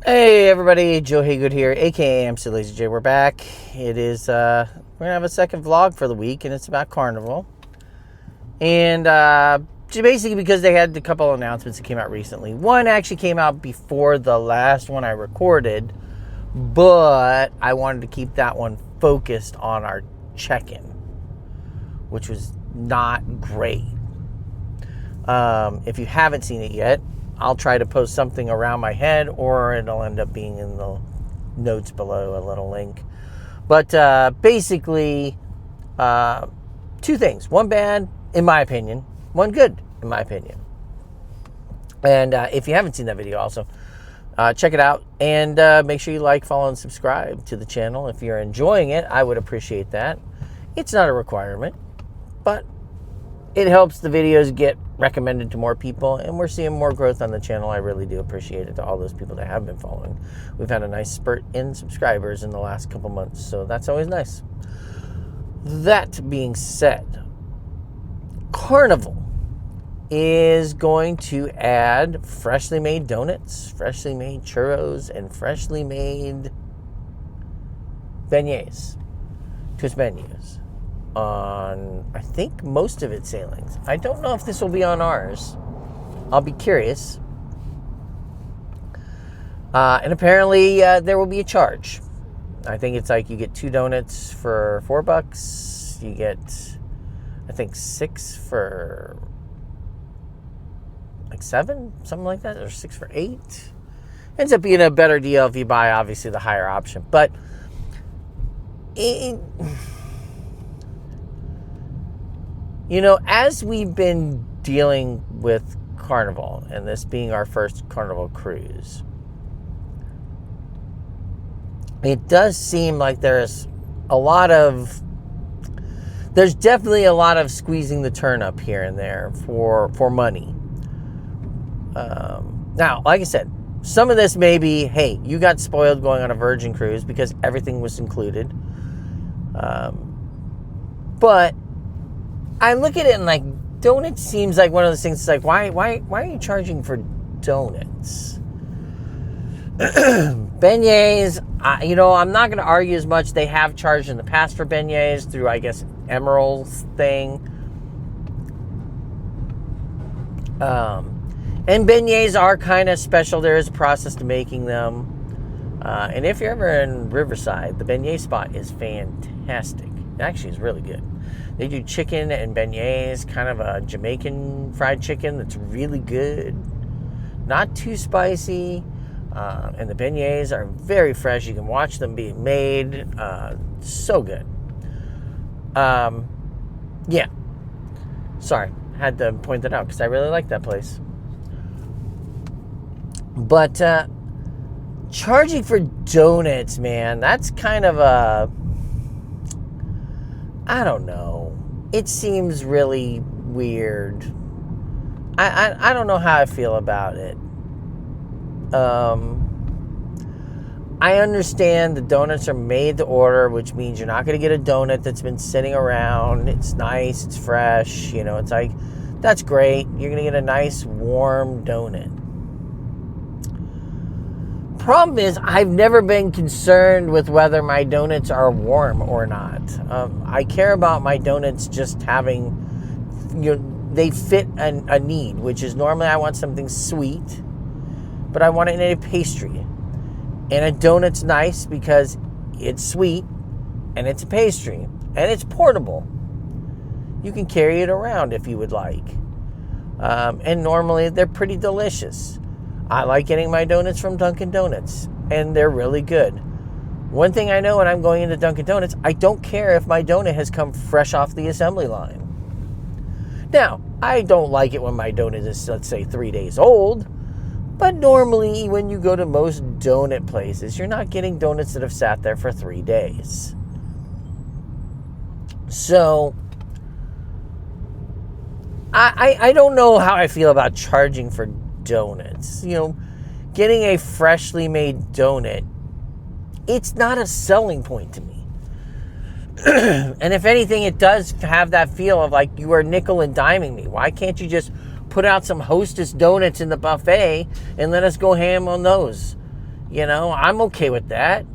Hey everybody, Joe Haygood here, aka mclazyj. We're back. It is we're gonna have a second vlog for the week, and it's about Carnival. And basically because they had a couple of announcements that came out recently. One actually came out before the last one I recorded, but I wanted to keep that one focused on our check-in, which was not great. If you haven't seen it yet, I'll try to post something around my head, or it'll end up being in the notes below, a little link. But basically, two things. One bad, in my opinion. One good, in my opinion. And if you haven't seen that video also, check it out. And make sure you like, follow, and subscribe to the channel. If you're enjoying it, I would appreciate that. It's not a requirement, but it helps the videos get recommended to more people, and we're seeing more growth on the channel. I really do appreciate it to all those people that have been following. We've had a nice spurt in subscribers in the last couple months, so that's always nice. That being said, Carnival is going to add freshly made donuts, freshly made churros, and freshly made beignets to its menus on, I think, most of its sailings. I don't know if this will be on ours. I'll be curious. And apparently there will be a charge. I think it's like you get 2 donuts for $4. You get, I think, 6 for like 7, something like that, or 6 for 8. Ends up being a better deal if you buy, obviously, the higher option. But you know, as we've been dealing with Carnival, and this being our first Carnival cruise, it does seem like there's definitely a lot of squeezing the turnip here and there for money. Now, like I said, some of this may be, hey, you got spoiled going on a Virgin cruise because everything was included. But I look at it and, like, donuts seems like one of those things. It's like, why are you charging for donuts? Beignets, I'm not going to argue as much. They have charged in the past for beignets through, I guess, Emerald's thing. And beignets are kind of special. There is a process to making them. And if you're ever in Riverside, the beignet spot is fantastic. It actually is really good. They do chicken and beignets, kind of a Jamaican fried chicken that's really good. Not too spicy. And the beignets are very fresh. You can watch them being made. So good. Yeah. Sorry. Had to point that out because I really like that place. But charging for donuts, man, that's kind of a... I don't know. It seems really weird. I don't know how I feel about it. I understand the donuts are made to order, which means you're not going to get a donut that's been sitting around. It's nice, it's fresh, it's like, that's great. You're going to get a nice warm donut. Problem is, I've never been concerned with whether my donuts are warm or not. I care about my donuts just having, they fit a need, which is normally I want something sweet, but I want it in a pastry. And a donut's nice because it's sweet and it's a pastry and it's portable. You can carry it around if you would like. And normally they're pretty delicious. I like getting my donuts from Dunkin' Donuts, and they're really good. One thing I know when I'm going into Dunkin' Donuts, I don't care if my donut has come fresh off the assembly line. Now, I don't like it when my donut is, let's say, 3 days old, but normally when you go to most donut places, you're not getting donuts that have sat there for 3 days. So, I don't know how I feel about charging for donuts. Getting a freshly made donut, it's not a selling point to me. And if anything, it does have that feel of like you are nickel and diming me. Why can't you just put out some Hostess donuts in the buffet and let us go ham on those? I'm okay with that.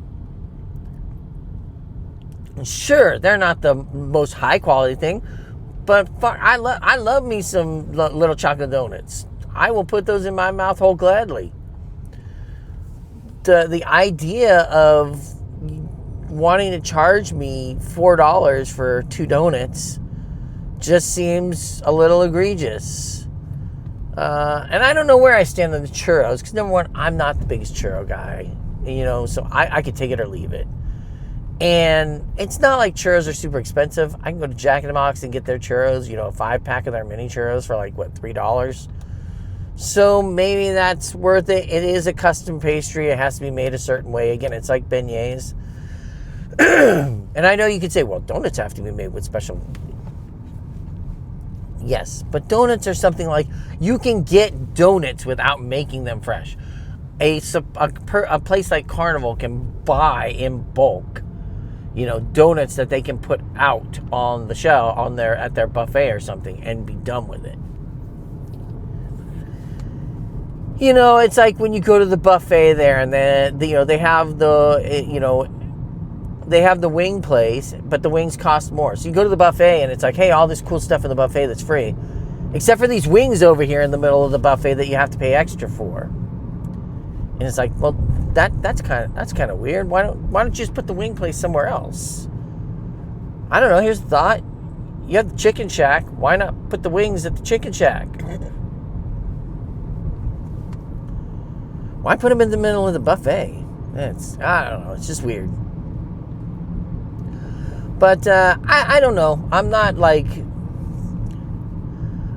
Sure, they're not the most high quality thing, but I love me some little chocolate donuts. I will put those in my mouth whole gladly. The idea of wanting to charge me $4 for 2 donuts just seems a little egregious. And I don't know where I stand on the churros, because number one, I'm not the biggest churro guy, so I could take it or leave it. And it's not like churros are super expensive. I can go to Jack in the Box and get their churros, a 5-pack of their mini churros for like, $3? So maybe that's worth it. It is a custom pastry. It has to be made a certain way. Again, it's like beignets. And I know you could say, well, donuts have to be made with special... Yes, but donuts are something like, you can get donuts without making them fresh. A place like Carnival can buy in bulk, donuts that they can put out on the shelf at their buffet or something and be done with it. It's like when you go to the buffet there, and then they have the wing place, but the wings cost more. So you go to the buffet and it's like, hey, all this cool stuff in the buffet that's free, except for these wings over here in the middle of the buffet that you have to pay extra for. And it's like, well, that's kind of weird. Why don't you just put the wing place somewhere else? I don't know. Here's the thought: you have the Chicken Shack. Why not put the wings at the Chicken Shack? Why put them in the middle of the buffet? I don't know. It's just weird. But I don't know. I'm not like...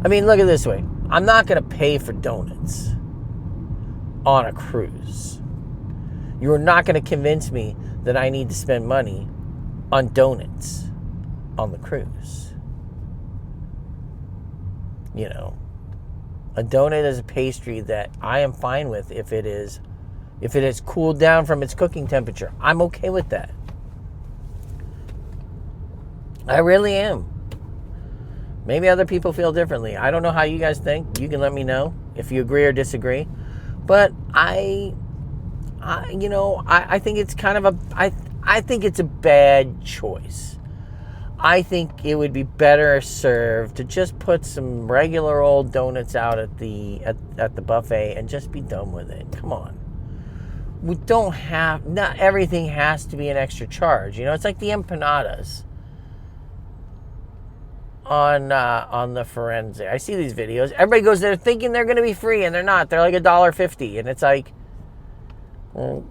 look at it this way. I'm not going to pay for donuts on a cruise. You are not going to convince me that I need to spend money on donuts on the cruise. A donut is a pastry that I am fine with if it is cooled down from its cooking temperature. I'm okay with that. I really am. Maybe other people feel differently. I don't know how you guys think. You can let me know if you agree or disagree. But I think it's kind of I think it's a bad choice. I think it would be better served to just put some regular old donuts out at the buffet and just be done with it. Come on. Not everything has to be an extra charge. It's like the empanadas on the Firenze. I see these videos. Everybody goes there thinking they're going to be free, and they're not. They're like $1.50, and it's like, well,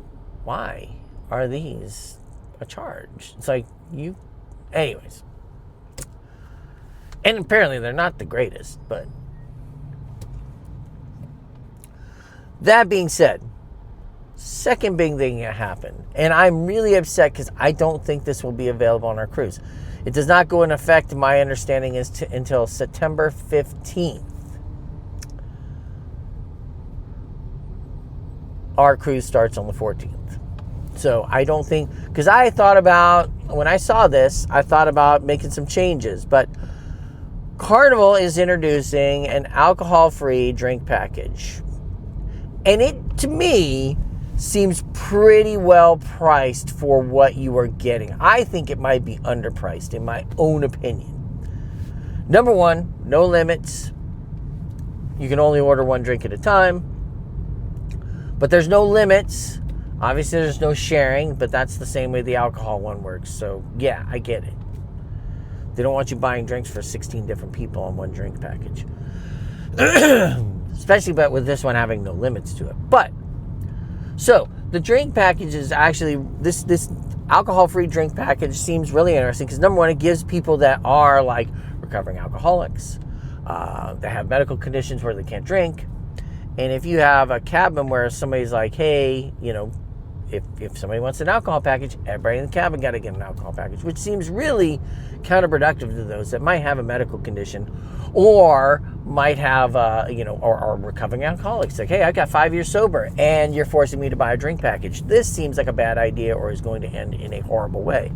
why are these a charge? It's like anyways. And apparently they're not the greatest, but that being said, second big thing that happened, and I'm really upset because I don't think this will be available on our cruise. It does not go in effect, my understanding is until September 15th. Our cruise starts on the 14th. So I don't think, because when I saw this, I thought about making some changes. But Carnival is introducing an alcohol-free drink package. And it, to me, seems pretty well priced for what you are getting. I think it might be underpriced, in my own opinion. Number one, no limits. You can only order one drink at a time. But there's no limits. Obviously, there's no sharing, but that's the same way the alcohol one works. So, yeah, I get it. They don't want you buying drinks for 16 different people on one drink package. Especially but with this one having no limits to it. But, so, the drink package is actually, this alcohol-free drink package seems really interesting because, number one, it gives people that are, like, recovering alcoholics, that have medical conditions where they can't drink. And if you have a cabin where somebody's like, hey, if somebody wants an alcohol package, everybody in the cabin got to get an alcohol package, which seems really counterproductive to those that might have a medical condition or might have, or recovering alcoholics. Like, hey, I got 5 years sober and you're forcing me to buy a drink package. This seems like a bad idea or is going to end in a horrible way.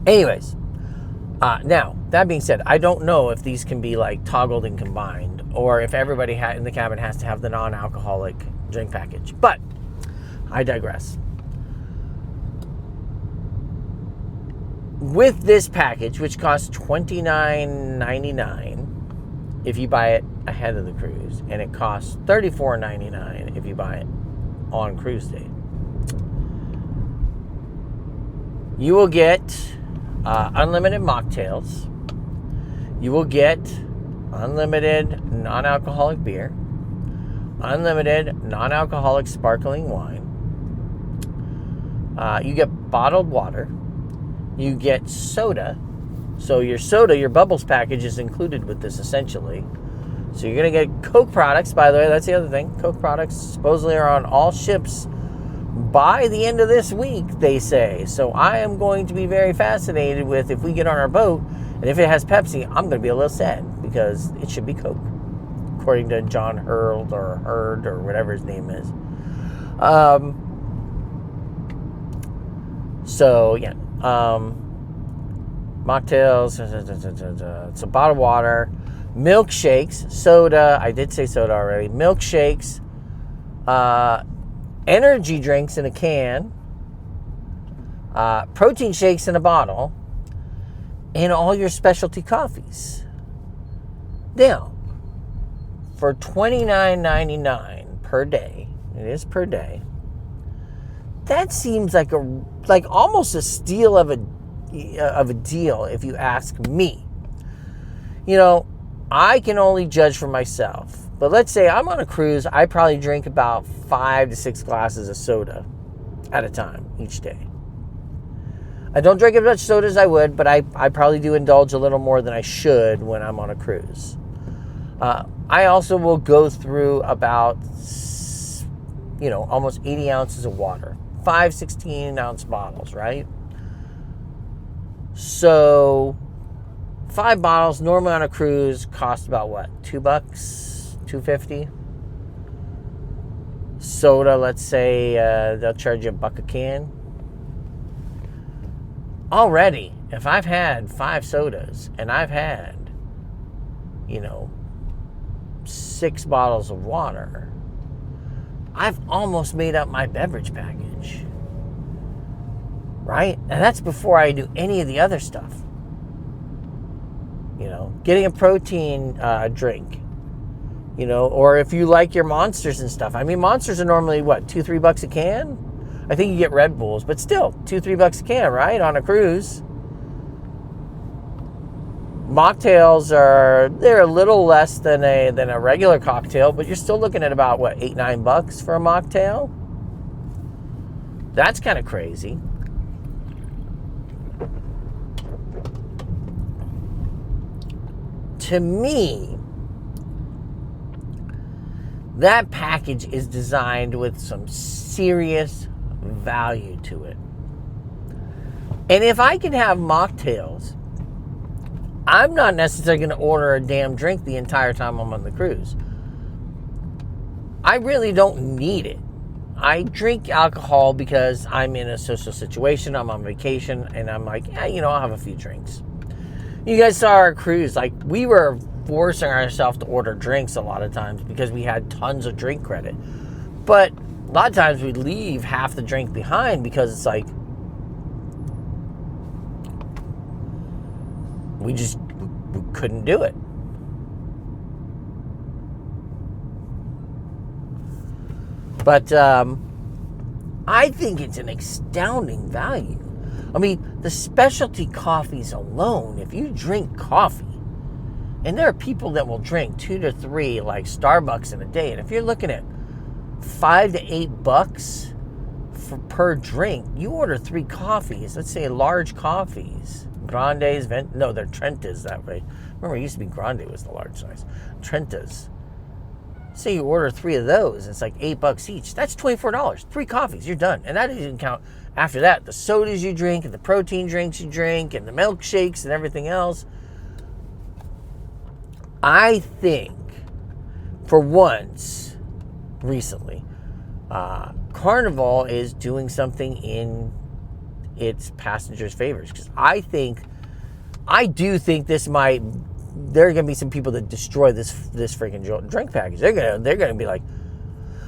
Anyways, now, that being said, I don't know if these can be like toggled and combined or if everybody in the cabin has to have the non-alcoholic drink package. But I digress. With this package, which costs $29.99 if you buy it ahead of the cruise, and it costs $34.99 if you buy it on cruise day, you will get unlimited mocktails. You will get unlimited non-alcoholic beer, unlimited non-alcoholic sparkling wine. You get bottled water. You get soda. So your soda, your bubbles package is included with this essentially. So you're going to get Coke products, by the way. That's the other thing. Coke products supposedly are on all ships by the end of this week, they say. So I am going to be very fascinated with if we get on our boat and if it has Pepsi, I'm going to be a little sad because it should be Coke, according to John Hurd or whatever his name is. So yeah, mocktails, so bottled water, milkshakes, soda. I did say soda already. Milkshakes, energy drinks in a can, protein shakes in a bottle, and all your specialty coffees. Now, for $29.99 per day, it is per day. That seems like almost a steal of a deal, if you ask me. You know, I can only judge for myself. But let's say I'm on a cruise, I probably drink about 5 to 6 glasses of soda at a time each day. I don't drink as much soda as I would, but I probably do indulge a little more than I should when I'm on a cruise. I also will go through about, almost 80 ounces of water. 5 16-ounce bottles, right? So 5 bottles normally on a cruise cost about what? $2, $2.50. Soda, let's say they'll charge you $1 a can. Already, if I've had 5 sodas and I've had, 6 bottles of water, I've almost made up my beverage package. Right? And that's before I do any of the other stuff. Getting a protein drink. Or if you like your Monsters and stuff. I mean, Monsters are normally, what, $2-3 a can? I think you get Red Bulls, but still, $2-3 a can, right? On a cruise. Mocktails they're a little less than a regular cocktail, but you're still looking at about, what, $8-9 for a mocktail? That's kind of crazy. To me, that package is designed with some serious value to it. And if I can have mocktails, I'm not necessarily going to order a damn drink the entire time I'm on the cruise. I really don't need it. I drink alcohol because I'm in a social situation, I'm on vacation, and I'm like, I'll have a few drinks. You guys saw our cruise. Like, we were forcing ourselves to order drinks a lot of times because we had tons of drink credit. But a lot of times we'd leave half the drink behind because it's like, we couldn't do it. But I think it's an astounding value. I mean, the specialty coffees alone, if you drink coffee, and there are people that will drink 2 to 3 like Starbucks in a day, and if you're looking at $5 to $8 per drink, you order 3 coffees, let's say large coffees, Grandes, they're Trentas that way. Remember, it used to be Grande was the large size. Trentas. Say you order 3 of those, it's like $8 each. That's $24. 3 coffees, you're done. And that doesn't count after that the sodas you drink and the protein drinks you drink and the milkshakes and everything else. I think, for once, recently, Carnival is doing something in its passengers' favors, because I do think this might. There are going to be some people that destroy this freaking drink package. They're going to be like,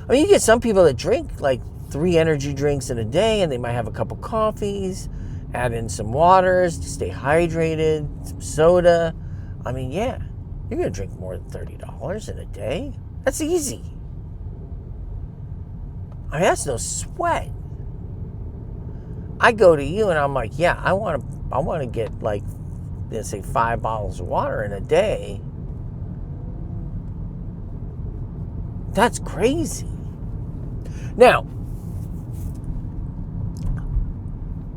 I mean, you get some people that drink like 3 energy drinks in a day, and they might have a couple coffees, add in some waters to stay hydrated, some soda. I mean, yeah, you're going to drink more than $30 in a day. That's easy. I mean, that's no sweat. I go to you and I'm like, yeah, I want to get like, let's say 5 bottles of water in a day. That's crazy. Now,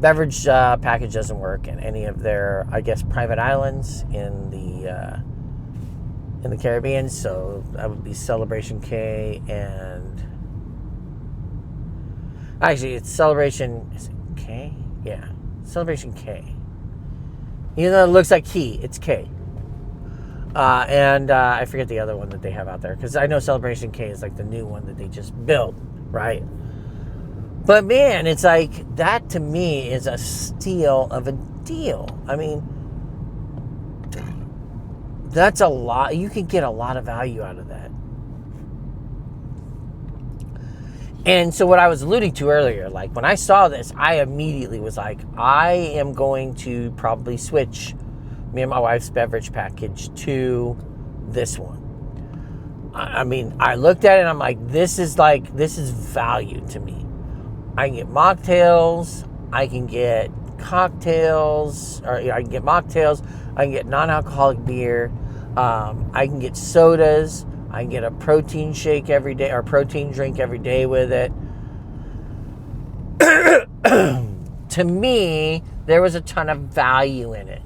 beverage package doesn't work in any of their, I guess, private islands in the Caribbean. So that would be Celebration K and actually it's Celebration. Is it K? Yeah, Celebration K. Even though it looks like Key, it's K. And I forget the other one that they have out there, because I know Celebration K is like the new one that they just built, right? But man, it's like, that to me is a steal of a deal. I mean, that's a lot. You can get a lot of value out of that. And so what I was alluding to earlier, like when I saw this, I immediately was like, I am going to probably switch me and my wife's beverage package to this one. I mean, I looked at it and I'm like, this is value to me. I can get mocktails, I can get cocktails, or I can get mocktails, I can get non-alcoholic beer, I can get sodas, I can get a protein shake every day, or protein drink every day with it. To me, there was a ton of value in it.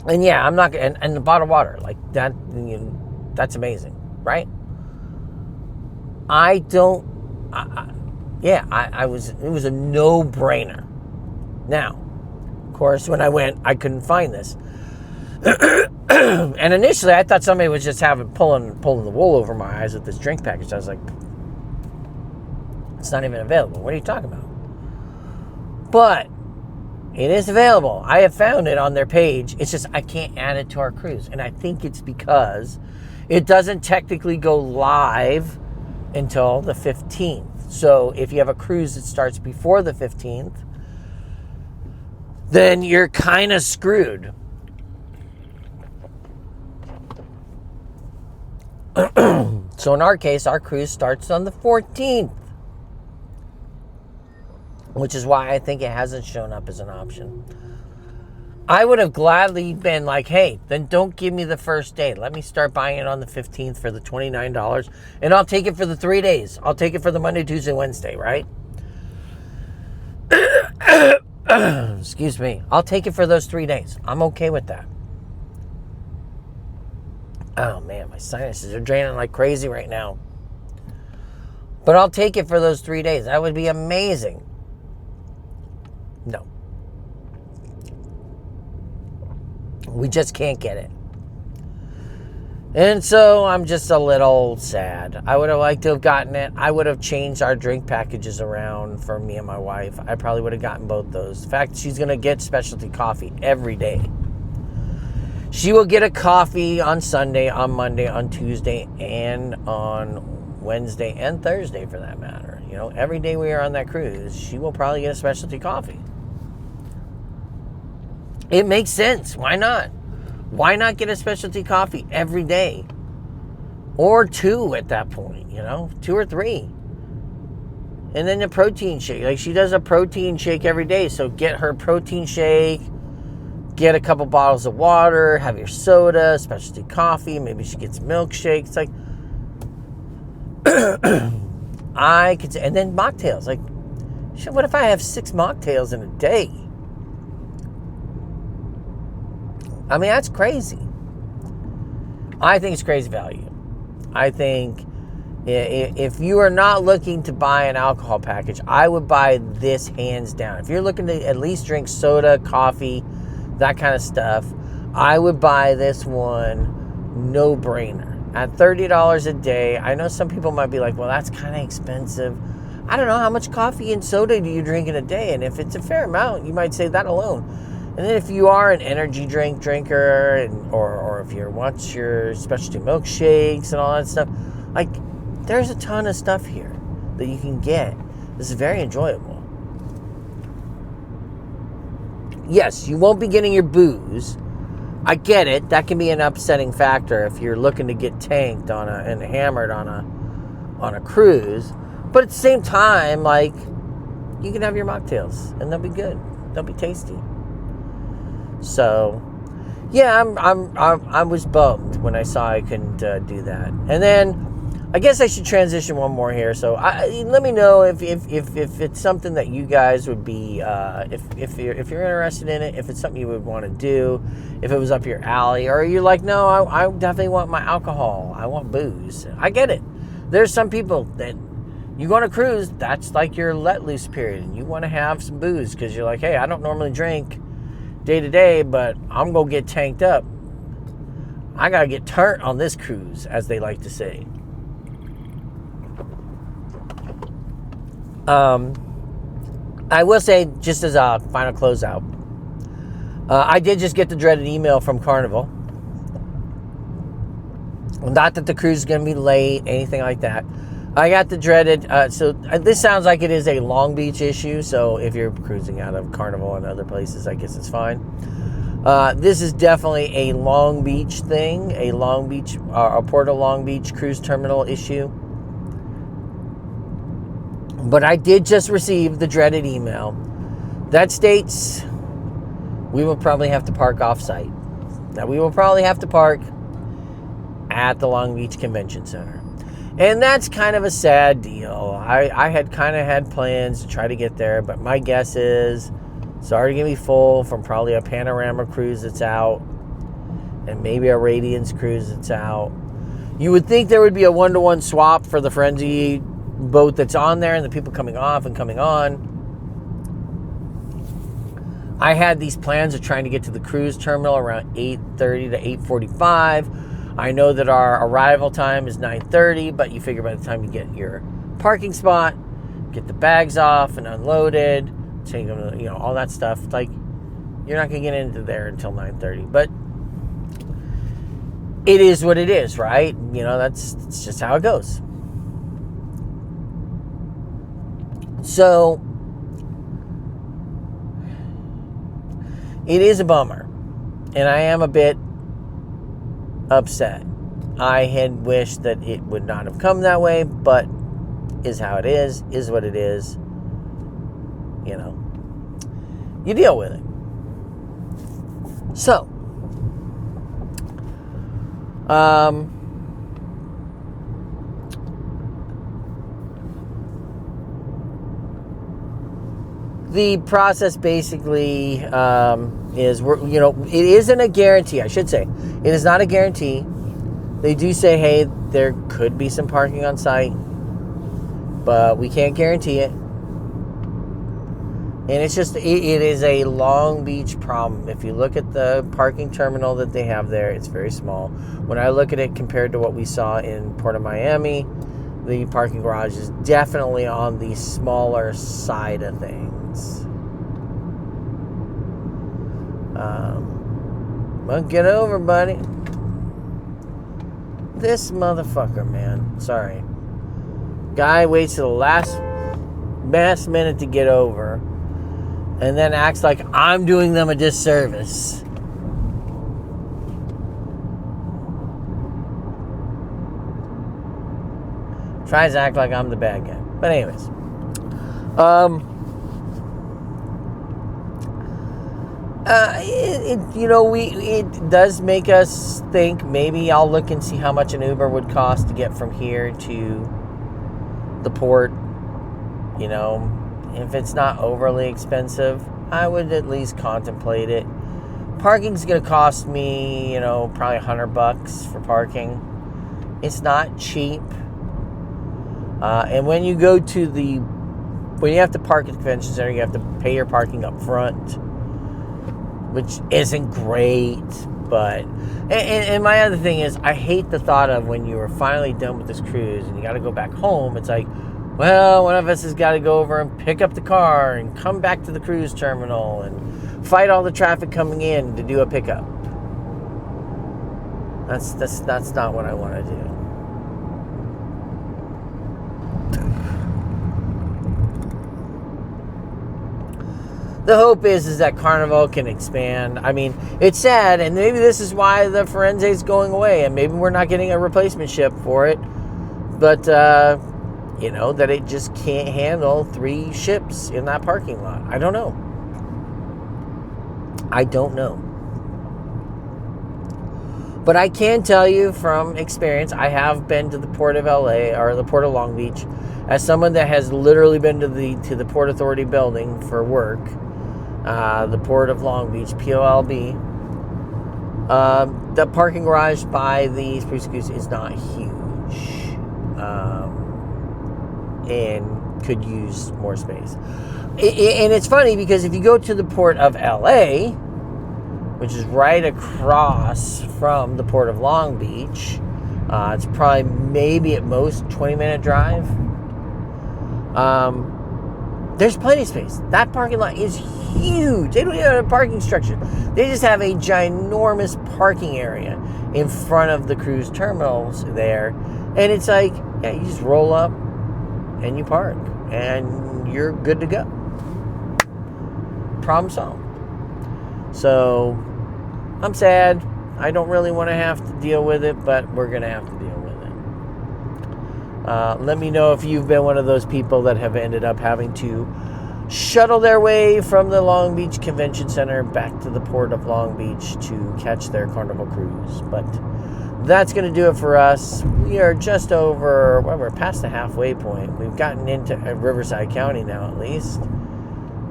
And yeah, I'm not, and the bottled water, like that, that's amazing, right? It was a no-brainer. Now, of course, when I went, I couldn't find this. And initially, I thought somebody was just pulling the wool over my eyes with this drink package. I was like, it's not even available. What are you talking about? But it is available. I have found it on their page. It's just I can't add it to our cruise. And I think it's because it doesn't technically go live until the 15th. So if you have a cruise that starts before the 15th, then you're kind of screwed. So in our case, our cruise starts on the 14th. Which is why I think it hasn't shown up as an option. I would have gladly been like, hey, then don't give me the first day. Let me start buying it on the 15th for the $29. And I'll take it for the 3 days. I'll take it for the Monday, Tuesday, Wednesday, right? Excuse me. I'll take it for those 3 days. I'm okay with that. Oh, man, my sinuses are draining like crazy right now. But I'll take it for those 3 days. That would be amazing. No. We just can't get it. And so I'm just a little sad. I would have liked to have gotten it. I would have changed our drink packages around for me and my wife. I probably would have gotten both those. In fact, she's going to get specialty coffee every day. She will get a coffee on Sunday, on Monday, on Tuesday, and on Wednesday and Thursday for that matter. You know, every day we are on that cruise, she will probably get a specialty coffee. It makes sense. Why not? Why not get a specialty coffee every day? Or 2 at that point, 2 or 3. And then the protein shake. Like, she does a protein shake every day. So get her protein shake, get a couple bottles of water, have your soda, specialty coffee. Maybe she gets milkshakes. Like, I could say, and then mocktails. Like, shit, what if I have 6 mocktails in a day? I mean, that's crazy. I think it's crazy value. I think if you are not looking to buy an alcohol package, I would buy this hands down. If you're looking to at least drink soda, coffee, that kind of stuff, I would buy this one, no brainer. At $30 a day, I know some people might be like, well, that's kind of expensive. I don't know, how much coffee and soda do you drink in a day? And if it's a fair amount, you might say that alone. And then if you are an energy drink drinker, or if you want your specialty milkshakes and all that stuff, Like, there's a ton of stuff here that you can get. This is very enjoyable. Yes, you won't be getting your booze. I get it. That can be an upsetting factor if you're looking to get tanked and hammered on a cruise. But at the same time, like, you can have your mocktails and they'll be good. They'll be tasty. So, yeah, I was bummed when I saw I couldn't do that. And then I guess I should transition one more here. So let me know if it's something that you guys would be if you're interested in it, if it's something you would want to do, if it was up your alley, or you're like, no, I definitely want my alcohol. I want booze. I get it. There's some people that you go on a cruise, that's like your let loose period, and you want to have some booze because you're like, hey, I don't normally drink day to day, but I'm gonna get tanked up. I gotta get turnt on this cruise, as they like to say. I will say, just as a final closeout, I did just get the dreaded email from Carnival. Not that the cruise is going to be late, anything like that. I got the dreaded, so this sounds like it is a Long Beach issue, so if you're cruising out of Carnival and other places, I guess it's fine. This is definitely a Long Beach thing, a Port of Long Beach cruise terminal issue. But I did just receive the dreaded email that states we will probably have to park off-site. Now, we will probably have to park at the Long Beach Convention Center. And that's kind of a sad deal. I had kind of had plans to try to get there, but my guess is it's already going to be full from probably a Panorama cruise that's out and maybe a Radiance cruise that's out. You would think there would be a one-to-one swap for the Frenzy boat that's on there and the people coming off and coming on. I had these plans of trying to get to the cruise terminal around 8:30 to 8:45. I know that our arrival time is 9:30, but you figure by the time you get your parking spot, get the bags off and unloaded, take them to, all that stuff, like, you're not going to get into there until 9:30. But it is what it is, right? That's just how it goes. So, it is a bummer, and I am a bit upset. I had wished that it would not have come that way, but is how it is what it is. You deal with it. So, the process basically is, it isn't a guarantee, I should say. It is not a guarantee. They do say, hey, there could be some parking on site, but we can't guarantee it. And it's just, it is a Long Beach problem. If you look at the parking terminal that they have there, it's very small. When I look at it compared to what we saw in Port of Miami, the parking garage is definitely on the smaller side of things. Well, get over, buddy. This motherfucker, man. Sorry. Guy waits to the last minute to get over, and then acts like I'm doing them a disservice. Tries to act like I'm the bad guy. But anyways. It does make us think maybe I'll look and see how much an Uber would cost to get from here to the port. If it's not overly expensive, I would at least contemplate it. Parking's going to cost me, probably $100 for parking. It's not cheap. And when you go to when you have to park at the convention center, you have to pay your parking up front, which isn't great. But, and my other thing is, I hate the thought of when you are finally done with this cruise and you got to go back home. It's like, well, one of us has got to go over and pick up the car and come back to the cruise terminal and fight all the traffic coming in to do a pickup. That's not what I want to do. the hope is that Carnival can expand. I mean, it's sad, and maybe this is why the Firenze is going away, and maybe we're not getting a replacement ship for it. But, that it just can't handle 3 ships in that parking lot. I don't know. But I can tell you from experience, I have been to the Port of LA, or the Port of Long Beach, as someone that has literally been to the Port Authority building for work. The Port of Long Beach, POLB. The parking garage by the Spruce Goose is not huge, and could use more space. And it's funny because if you go to the Port of LA, which is right across from the Port of Long Beach, it's probably maybe at most 20-minute drive. There's plenty of space. That parking lot is huge. They don't even have a parking structure. They just have a ginormous parking area in front of the cruise terminals there. And it's like, yeah, you just roll up and you park and you're good to go. Problem solved. So I'm sad. I don't really want to have to deal with it, but we're going to have to deal with it. Let me know if you've been one of those people that have ended up having to shuttle their way from the Long Beach Convention Center back to the Port of Long Beach to catch their Carnival cruise. But that's going to do it for us. We are just over, we're past the halfway point. We've gotten into Riverside County now, at least.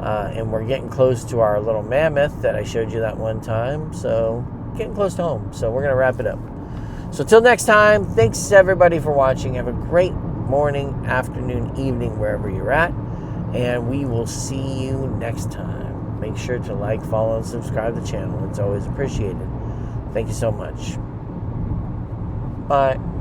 And we're getting close to our little mammoth that I showed you that one time. So getting close to home. So we're going to wrap it up. So till next time, thanks everybody for watching. Have a great morning, afternoon, evening, wherever you're at. And we will see you next time. Make sure to like, follow, and subscribe to the channel. It's always appreciated. Thank you so much. Bye.